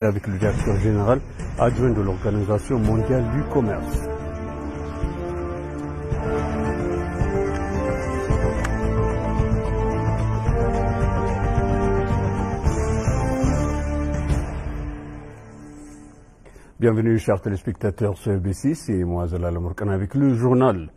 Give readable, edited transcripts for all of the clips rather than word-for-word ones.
avec le directeur général adjoint de l'Organisation mondiale du commerce. Bienvenue chers téléspectateurs sur EBC, c'est moi Zalal Morkan avec le journal.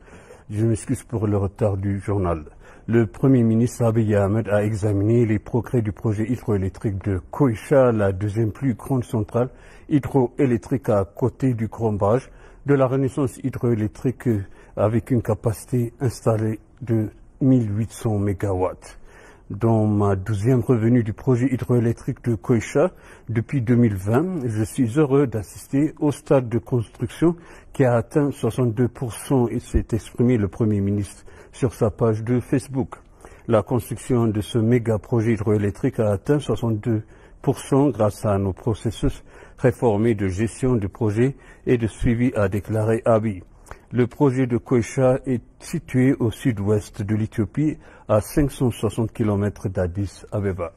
Je m'excuse pour le retard du journal. Le Premier ministre Abiy Ahmed a examiné les progrès du projet hydroélectrique de Koisha, la deuxième plus grande centrale hydroélectrique à côté du Grand Barrage de la Renaissance hydroélectrique avec une capacité installée de 1800 MW. Dans ma 12e revenue du projet hydroélectrique de Koisha depuis 2020, je suis heureux d'assister au stade de construction qui a atteint 62% et s'est exprimé le Premier ministre sur sa page de Facebook. La construction de ce méga projet hydroélectrique a atteint 62% grâce à nos processus réformés de gestion du projet et de suivi, a déclaré Abiy. Le projet de Koisha est situé au sud-ouest de l'Éthiopie, à 560 km d'Addis Abeba.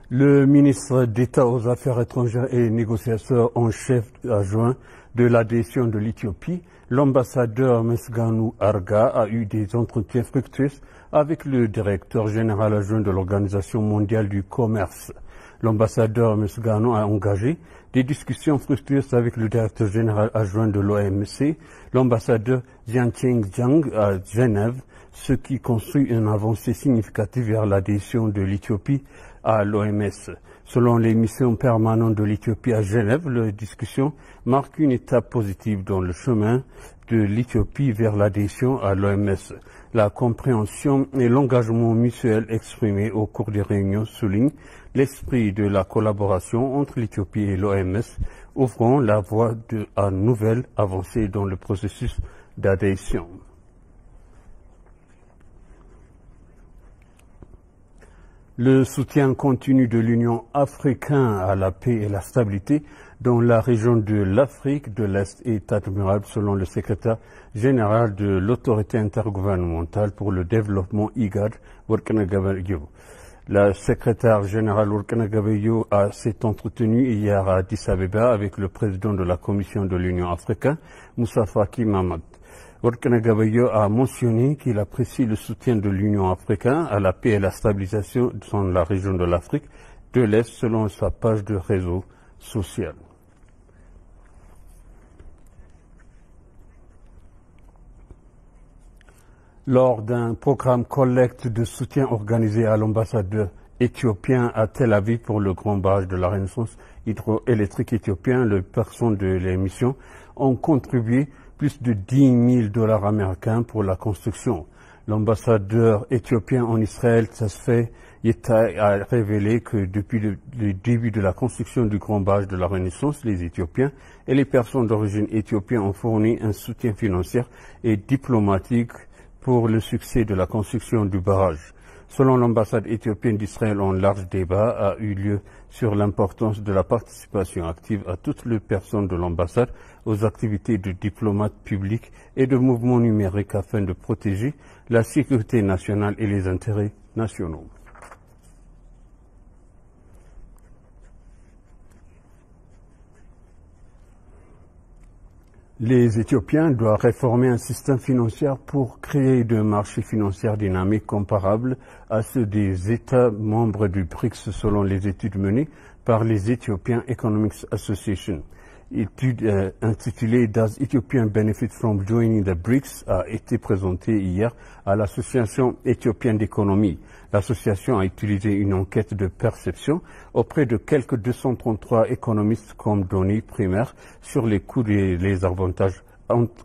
Le ministre d'État aux Affaires étrangères et négociateur en chef adjoint de l'adhésion de l'Éthiopie, l'ambassadeur Mesganou Arga, a eu des entretiens fructueux avec le directeur général adjoint de l'Organisation mondiale du commerce. L'ambassadeur Mesganou a engagé des discussions fructueuses avec le directeur général adjoint de l'OMC, l'ambassadeur Jianqing Jiang à Genève, ce qui construit une avancée significative vers l'adhésion de l'Éthiopie à l'OMS. Selon les missions permanentes de l'Éthiopie à Genève, la discussion marque une étape positive dans le chemin de l'Éthiopie vers l'adhésion à l'OMS. La compréhension et l'engagement mutuel exprimés au cours des réunions soulignent l'esprit de la collaboration entre l'Éthiopie et l'OMS, ouvrant la voie à nouvelles avancées dans le processus d'adhésion. Le soutien continu de l'Union africaine à la paix et la stabilité dans la région de l'Afrique de l'Est est admirable selon le secrétaire général de l'autorité intergouvernementale pour le développement IGAD, Workana Gabayo. La secrétaire générale Workana Gabayo s'est entretenue hier à Addis Abeba avec le président de la Commission de l'Union africaine, Moussa Faki Mahamat. Workana Gabayo a mentionné qu'il apprécie le soutien de l'Union africaine à la paix et la stabilisation dans la région de l'Afrique de l'Est selon sa page de réseau social. Lors d'un programme collecte de soutien organisé à l'ambassadeur éthiopien à Tel Aviv pour le Grand Barrage de la Renaissance hydroélectrique éthiopien, les personnes de l'émission ont contribué plus de 10 000 $ américains pour la construction. L'ambassadeur éthiopien en Israël, Tasfeh Yetai, a révélé que depuis le début de la construction du Grand Barrage de la Renaissance, les Éthiopiens et les personnes d'origine éthiopienne ont fourni un soutien financier et diplomatique pour le succès de la construction du barrage. Selon l'ambassade éthiopienne d'Israël, un large débat a eu lieu sur l'importance de la participation active à toutes les personnes de l'ambassade aux activités de diplomates publics et de mouvements numériques afin de protéger la sécurité nationale et les intérêts nationaux. Les Éthiopiens doivent réformer un système financier pour créer des marchés financiers dynamiques comparables à ceux des États membres du BRICS selon les études menées par les Ethiopian Economics Association. Étude intitulée Does Ethiopian Benefit from Joining the BRICS a été présentée hier à l'Association éthiopienne d'économie. L'association a utilisé une enquête de perception auprès de quelques 233 économistes comme données primaires sur les coûts et les avantages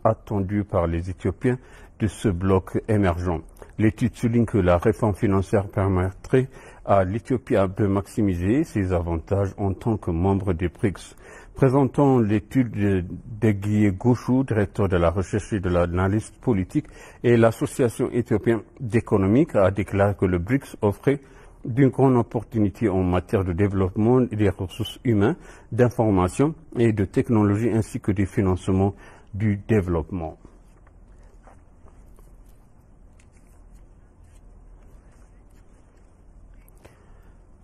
attendus par les Éthiopiens de ce bloc émergent. L'étude souligne que la réforme financière permettrait à l'Éthiopie de maximiser ses avantages en tant que membre des BRICS. Présentant l'étude de Guy Gouchou, directeur de la recherche et de l'analyse politique, et l'Association éthiopienne d'économie a déclaré que le BRICS offrait d'une grande opportunité en matière de développement des ressources humaines, d'information et de technologie ainsi que des financements du développement.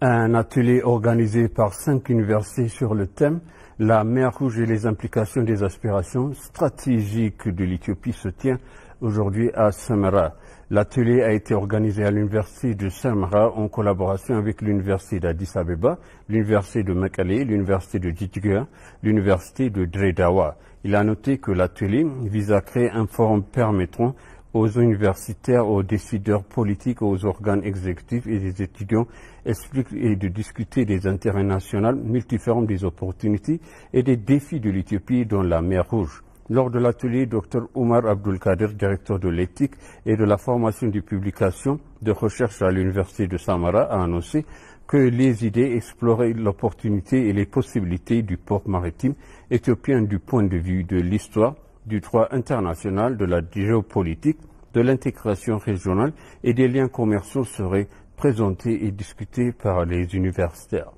Un atelier organisé par 5 universités sur le thème « La mer Rouge et les implications des aspirations stratégiques de l'Éthiopie » se tient aujourd'hui à Samarra. L'atelier a été organisé à l'université de Samarra en collaboration avec l'université d'Addis Abeba, l'université de Mekelle, l'université de Djidjiga, l'université de Dredhawa. Il a noté que l'atelier vise à créer un forum permettant aux universitaires, aux décideurs politiques, aux organes exécutifs et des étudiants et de discuter des intérêts nationaux multiformes, des opportunités et des défis de l'Éthiopie dans la mer Rouge. Lors de l'atelier, Dr Omar Abdulkader, directeur de l'éthique et de la formation des publications de recherche à l'université de Samarra, a annoncé que les idées exploraient l'opportunité et les possibilités du port maritime éthiopien du point de vue de l'histoire, du droit international, de la géopolitique, de l'intégration régionale et des liens commerciaux seraient présentés et discutés par les universitaires.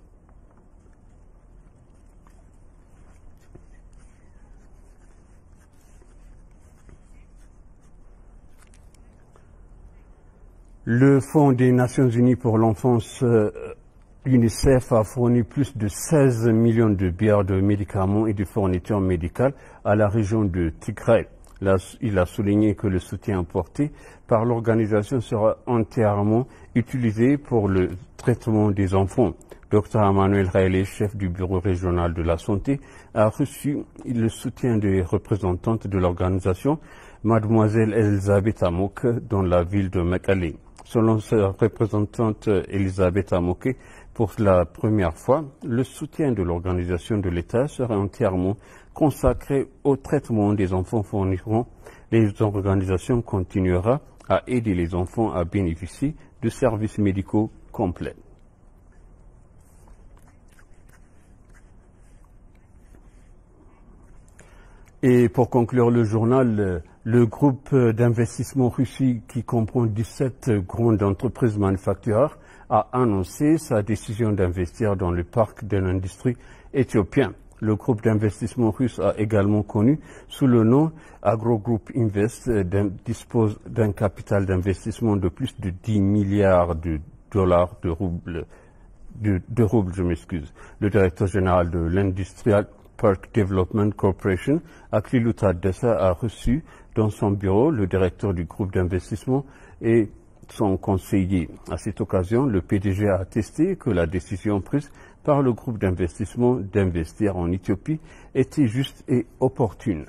Le Fonds des Nations Unies pour l'enfance UNICEF a fourni plus de 16 millions de bières de médicaments et de fournitures médicales à la région de Tigray. Il a souligné que le soutien apporté par l'organisation sera entièrement utilisé pour le traitement des enfants. Dr Emmanuel Haile, chef du bureau régional de la santé, a reçu le soutien des représentantes de l'organisation, Mademoiselle Elisabeth Amoke, dans la ville de Mekelle. Selon sa représentante Elisabeth Amoke, pour la première fois, le soutien de l'organisation de l'État sera entièrement consacré au traitement des enfants fourniront. Les organisations continuera à aider les enfants à bénéficier de services médicaux complets. Et pour conclure le journal, le groupe d'investissement Russie qui comprend 17 grandes entreprises manufacturières a annoncé sa décision d'investir dans le parc de l'industrie éthiopien. Le groupe d'investissement russe a également connu sous le nom AgroGroup Invest dispose d'un capital d'investissement de plus de 10 milliards de dollars de roubles, Le directeur général de l'Industrial Park Development Corporation, Aklilu Taddesa, a reçu dans son bureau le directeur du groupe d'investissement et son conseiller. À cette occasion, le PDG a attesté que la décision prise par le groupe d'investissement d'investir en Éthiopie était juste et opportune.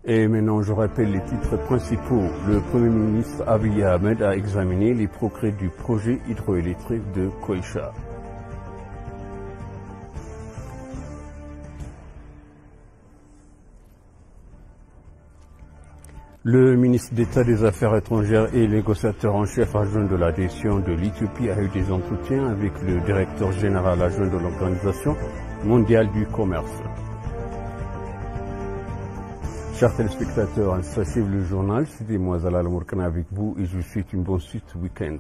Et maintenant, je rappelle les titres principaux. Le Premier ministre Abiy Ahmed a examiné les progrès du projet hydroélectrique de Koïcha. Le ministre d'État des Affaires étrangères et négociateur en chef adjoint de l'adhésion de l'Éthiopie a eu des entretiens avec le directeur général adjoint de l'Organisation mondiale du commerce. Chers téléspectateurs, ainsi suivre le journal, c'était moi Zalal Mourkana avec vous et je vous souhaite une bonne suite week-end.